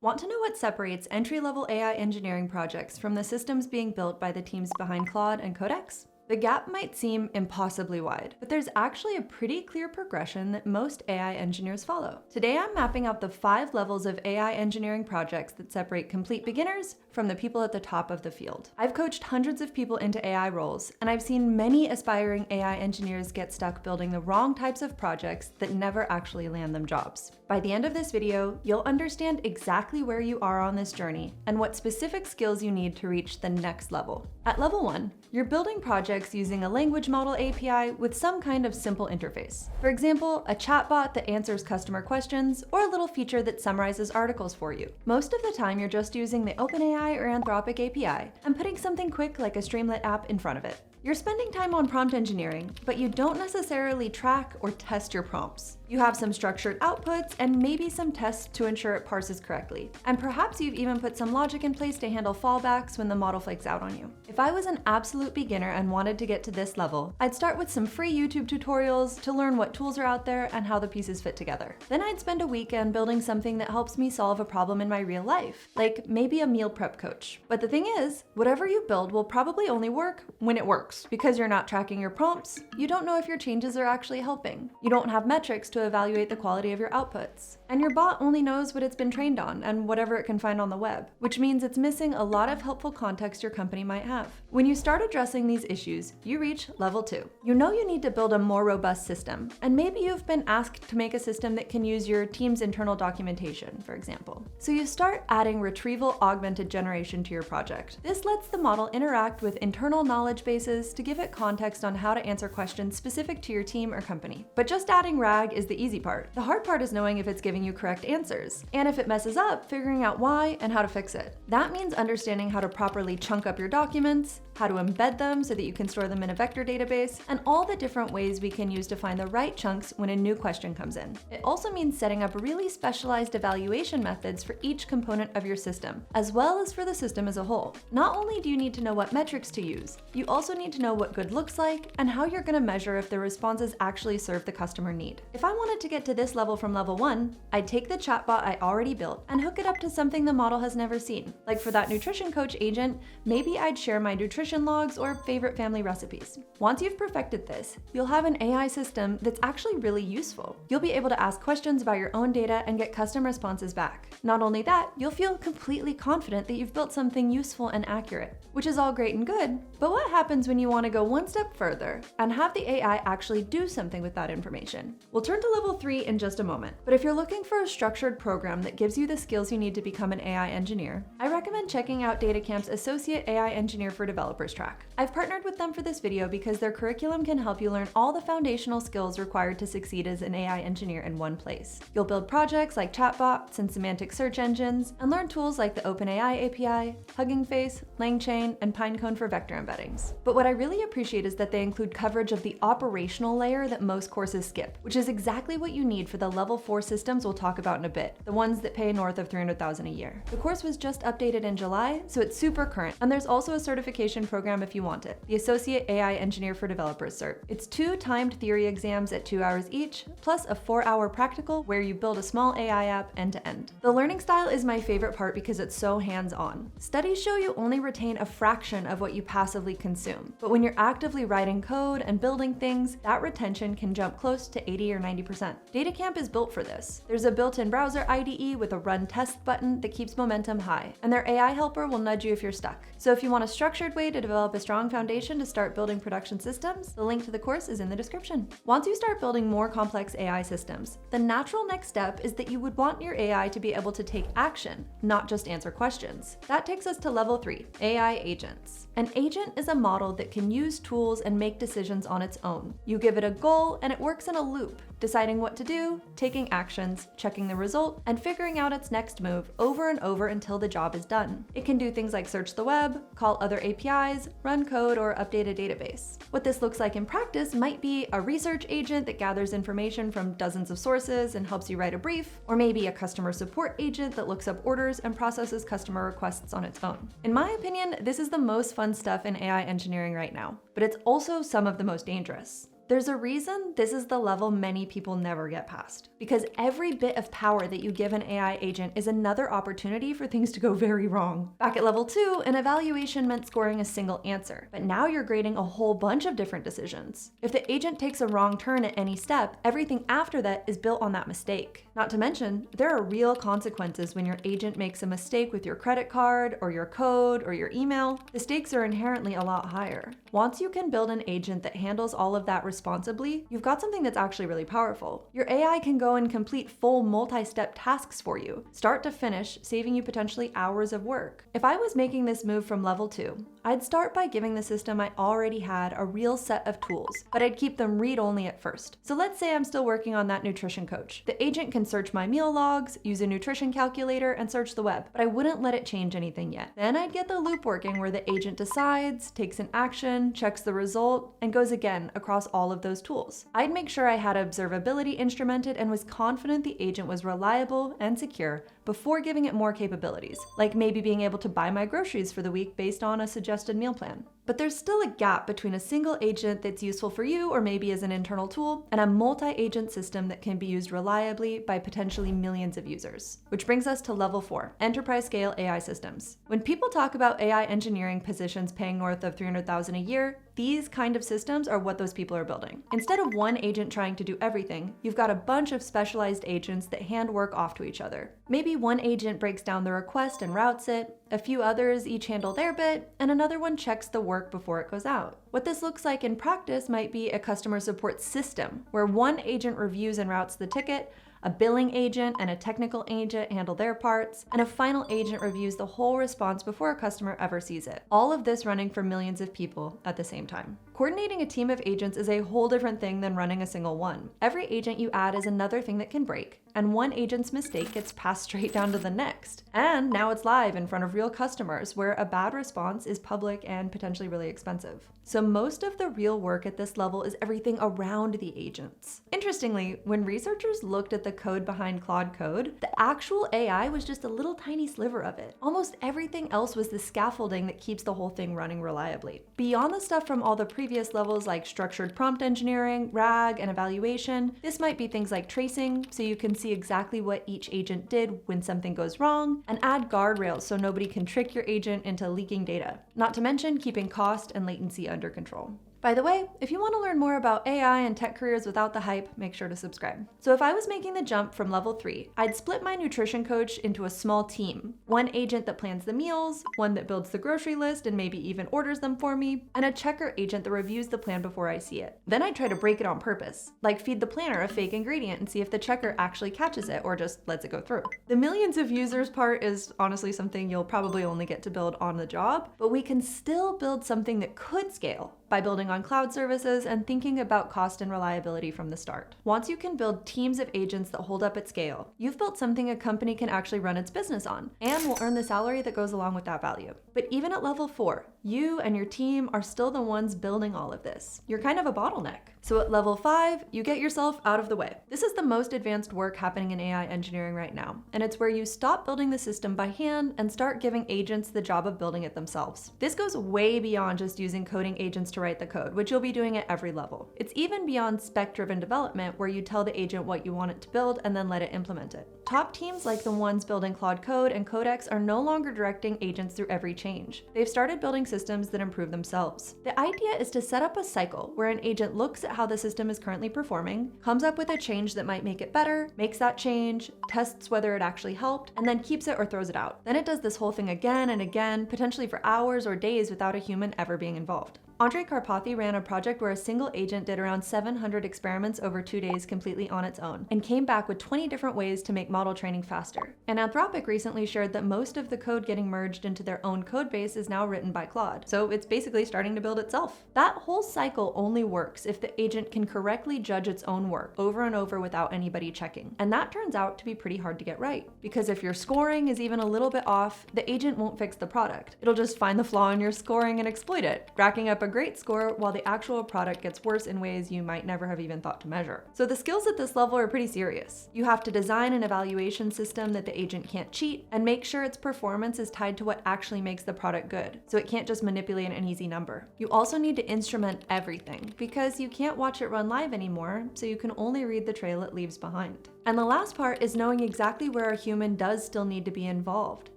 Want to know what separates entry-level AI engineering projects from the systems being built by the teams behind Claude and Codex? The gap might seem impossibly wide, but there's actually a pretty clear progression that most AI engineers follow. Today, I'm mapping out the 5 levels of AI engineering projects that separate complete beginners from the people at the top of the field. I've coached hundreds of people into AI roles, and I've seen many aspiring AI engineers get stuck building the wrong types of projects that never actually land them jobs. By the end of this video, you'll understand exactly where you are on this journey and what specific skills you need to reach the next level. At level 1, you're building projects using a language model API with some kind of simple interface. For example, a chatbot that answers customer questions, or a little feature that summarizes articles for you. Most of the time, you're just using the OpenAI or Anthropic API and putting something quick like a Streamlit app in front of it. You're spending time on prompt engineering, but you don't necessarily track or test your prompts. You have some structured outputs and maybe some tests to ensure it parses correctly. And perhaps you've even put some logic in place to handle fallbacks when the model flakes out on you. If I was an absolute beginner and wanted to get to this level, I'd start with some free YouTube tutorials to learn what tools are out there and how the pieces fit together. Then I'd spend a weekend building something that helps me solve a problem in my real life, like maybe a meal prep coach. But the thing is, whatever you build will probably only work when it works. Because you're not tracking your prompts, you don't know if your changes are actually helping. You don't have metrics to evaluate the quality of your outputs. And your bot only knows what it's been trained on and whatever it can find on the web, which means it's missing a lot of helpful context your company might have. When you start addressing these issues, you reach level 2. You know you need to build a more robust system, and maybe you've been asked to make a system that can use your team's internal documentation, for example. So you start adding retrieval augmented generation to your project. This lets the model interact with internal knowledge bases to give it context on how to answer questions specific to your team or company. But just adding RAG is the easy part. The hard part is knowing if it's giving you correct answers, and if it messes up, figuring out why and how to fix it. That means understanding how to properly chunk up your documents, how to embed them so that you can store them in a vector database, and all the different ways we can use to find the right chunks when a new question comes in. It also means setting up really specialized evaluation methods for each component of your system, as well as for the system as a whole. Not only do you need to know what metrics to use, you also need to know what good looks like and how you're going to measure if the responses actually serve the customer need. If I wanted to get to this level from level 1, I'd take the chatbot I already built and hook it up to something the model has never seen. Like for that nutrition coach agent, maybe I'd share my nutrition logs or favorite family recipes. Once you've perfected this, you'll have an AI system that's actually really useful. You'll be able to ask questions about your own data and get custom responses back. Not only that, you'll feel completely confident that you've built something useful and accurate, which is all great and good, but what happens when you want to go one step further and have the AI actually do something with that information? We'll turn to level 3 in just a moment, but if you're looking for a structured program that gives you the skills you need to become an AI engineer, I recommend checking out DataCamp's Associate AI Engineer for Developers track. I've partnered with them for this video because their curriculum can help you learn all the foundational skills required to succeed as an AI engineer in one place. You'll build projects like chatbots and semantic search engines, and learn tools like the OpenAI API, Hugging Face, LangChain, and Pinecone for vector embeddings. But what I really appreciate is that they include coverage of the operational layer that most courses skip, which is exactly what you need for the level 4 systems we'll talk about in a bit, the ones that pay north of $300,000 a year. The course was just updated in July, so it's super current, and there's also a certification program if you want it, the Associate AI Engineer for Developers cert. It's 2 timed theory exams at 2 hours each, plus a 4-hour practical where you build a small AI app end to end. The learning style is my favorite part because it's so hands-on. Studies show you only retain a fraction of what you passively consume, but when you're actively writing code and building things, that retention can jump close to 80 or 90%. DataCamp is built for this. There's a built-in browser IDE with a run test button that keeps momentum high, and their AI helper will nudge you if you're stuck. So if you want a structured way to develop a strong foundation to start building production systems, the link to the course is in the description. Once you start building more complex AI systems, the natural next step is that you would want your AI to be able to take action, not just answer questions. That takes us to level 3, AI agents. An agent is a model that can use tools and make decisions on its own. You give it a goal and it works in a loop, deciding what to do, taking actions, checking the result, and figuring out its next move over and over until the job is done. It can do things like search the web, call other APIs, run code, or update a database. What this looks like in practice might be a research agent that gathers information from dozens of sources and helps you write a brief, or maybe a customer support agent that looks up orders and processes customer requests on its own. In my opinion, this is the most fun stuff in AI engineering right now, but it's also some of the most dangerous. There's a reason this is the level many people never get past, because every bit of power that you give an AI agent is another opportunity for things to go very wrong. Back at level 2, an evaluation meant scoring a single answer, but now you're grading a whole bunch of different decisions. If the agent takes a wrong turn at any step, everything after that is built on that mistake. Not to mention, there are real consequences when your agent makes a mistake with your credit card, or your code, or your email. The stakes are inherently a lot higher. Once you can build an agent that handles all of that responsibly, you've got something that's actually really powerful. Your AI can go and complete full multi-step tasks for you, start to finish, saving you potentially hours of work. If I was making this move from level 2, I'd start by giving the system I already had a real set of tools, but I'd keep them read-only at first. So let's say I'm still working on that nutrition coach. The agent can search my meal logs, use a nutrition calculator, and search the web, but I wouldn't let it change anything yet. Then I'd get the loop working where the agent decides, takes an action, checks the result, and goes again across all of those tools. I'd make sure I had observability instrumented and was confident the agent was reliable and secure before giving it more capabilities, like maybe being able to buy my groceries for the week based on a suggested meal plan. But there's still a gap between a single agent that's useful for you or maybe as an internal tool, and a multi-agent system that can be used reliably by potentially millions of users. Which brings us to level 4, enterprise scale AI systems. When people talk about AI engineering positions paying north of $300,000 a year, these kind of systems are what those people are building. Instead of one agent trying to do everything, you've got a bunch of specialized agents that hand work off to each other. Maybe one agent breaks down the request and routes it, a few others each handle their bit, and another one checks the work before it goes out. What this looks like in practice might be a customer support system, where one agent reviews and routes the ticket, a billing agent and a technical agent handle their parts, and a final agent reviews the whole response before a customer ever sees it. All of this running for millions of people at the same time. Coordinating a team of agents is a whole different thing than running a single one. Every agent you add is another thing that can break, and one agent's mistake gets passed straight down to the next. And now it's live in front of real customers, where a bad response is public and potentially really expensive. So most of the real work at this level is everything around the agents. Interestingly, when researchers looked at the code behind Claude Code, the actual AI was just a little tiny sliver of it. Almost everything else was the scaffolding that keeps the whole thing running reliably. Beyond the stuff from all the previous levels like structured prompt engineering, RAG, and evaluation, this might be things like tracing, so you can see exactly what each agent did when something goes wrong, and add guardrails so nobody can trick your agent into leaking data. Not to mention keeping cost and latency under control. By the way, if you want to learn more about AI and tech careers without the hype, make sure to subscribe. So if I was making the jump from level 3, I'd split my nutrition coach into a small team. One agent that plans the meals, one that builds the grocery list and maybe even orders them for me, and a checker agent that reviews the plan before I see it. Then I'd try to break it on purpose, like feed the planner a fake ingredient and see if the checker actually catches it or just lets it go through. The millions of users part is honestly something you'll probably only get to build on the job, but we can still build something that could scale by building on cloud services and thinking about cost and reliability from the start. Once you can build teams of agents that hold up at scale, you've built something a company can actually run its business on and will earn the salary that goes along with that value. But even at level 4, you and your team are still the ones building all of this. You're kind of a bottleneck. So at level 5, you get yourself out of the way. This is the most advanced work happening in AI engineering right now, and it's where you stop building the system by hand and start giving agents the job of building it themselves. This goes way beyond just using coding agents to write the code, which you'll be doing at every level. It's even beyond spec-driven development, where you tell the agent what you want it to build and then let it implement it. Top teams like the ones building Claude Code and Codex are no longer directing agents through every change. They've started building systems that improve themselves. The idea is to set up a cycle where an agent looks at how the system is currently performing, comes up with a change that might make it better, makes that change, tests whether it actually helped, and then keeps it or throws it out. Then it does this whole thing again and again, potentially for hours or days without a human ever being involved. Andrej Karpathy ran a project where a single agent did around 700 experiments over 2 days completely on its own, and came back with 20 different ways to make model training faster. And Anthropic recently shared that most of the code getting merged into their own code base is now written by Claude, so it's basically starting to build itself. That whole cycle only works if the agent can correctly judge its own work over and over without anybody checking. And that turns out to be pretty hard to get right, because if your scoring is even a little bit off, the agent won't fix the product. It'll just find the flaw in your scoring and exploit it, racking up a great score, while the actual product gets worse in ways you might never have even thought to measure. So the skills at this level are pretty serious. You have to design an evaluation system that the agent can't cheat, and make sure its performance is tied to what actually makes the product good, so it can't just manipulate an easy number. You also need to instrument everything, because you can't watch it run live anymore, so you can only read the trail it leaves behind. And the last part is knowing exactly where a human does still need to be involved,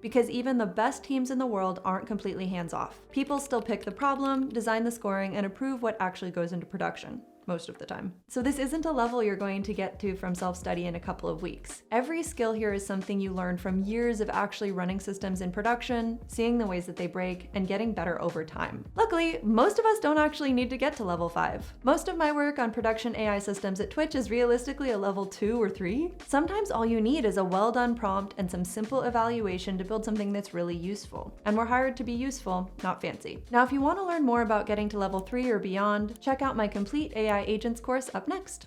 because even the best teams in the world aren't completely hands-off. People still pick the problem, design the scoring, and approve what actually goes into production. Most of the time. So this isn't a level you're going to get to from self-study in a couple of weeks. Every skill here is something you learn from years of actually running systems in production, seeing the ways that they break, and getting better over time. Luckily, most of us don't actually need to get to level 5. Most of my work on production AI systems at Twitch is realistically a level 2 or 3. Sometimes all you need is a well-done prompt and some simple evaluation to build something that's really useful. And we're hired to be useful, not fancy. Now, if you want to learn more about getting to level 3 or beyond, check out my complete AI Agents course up next.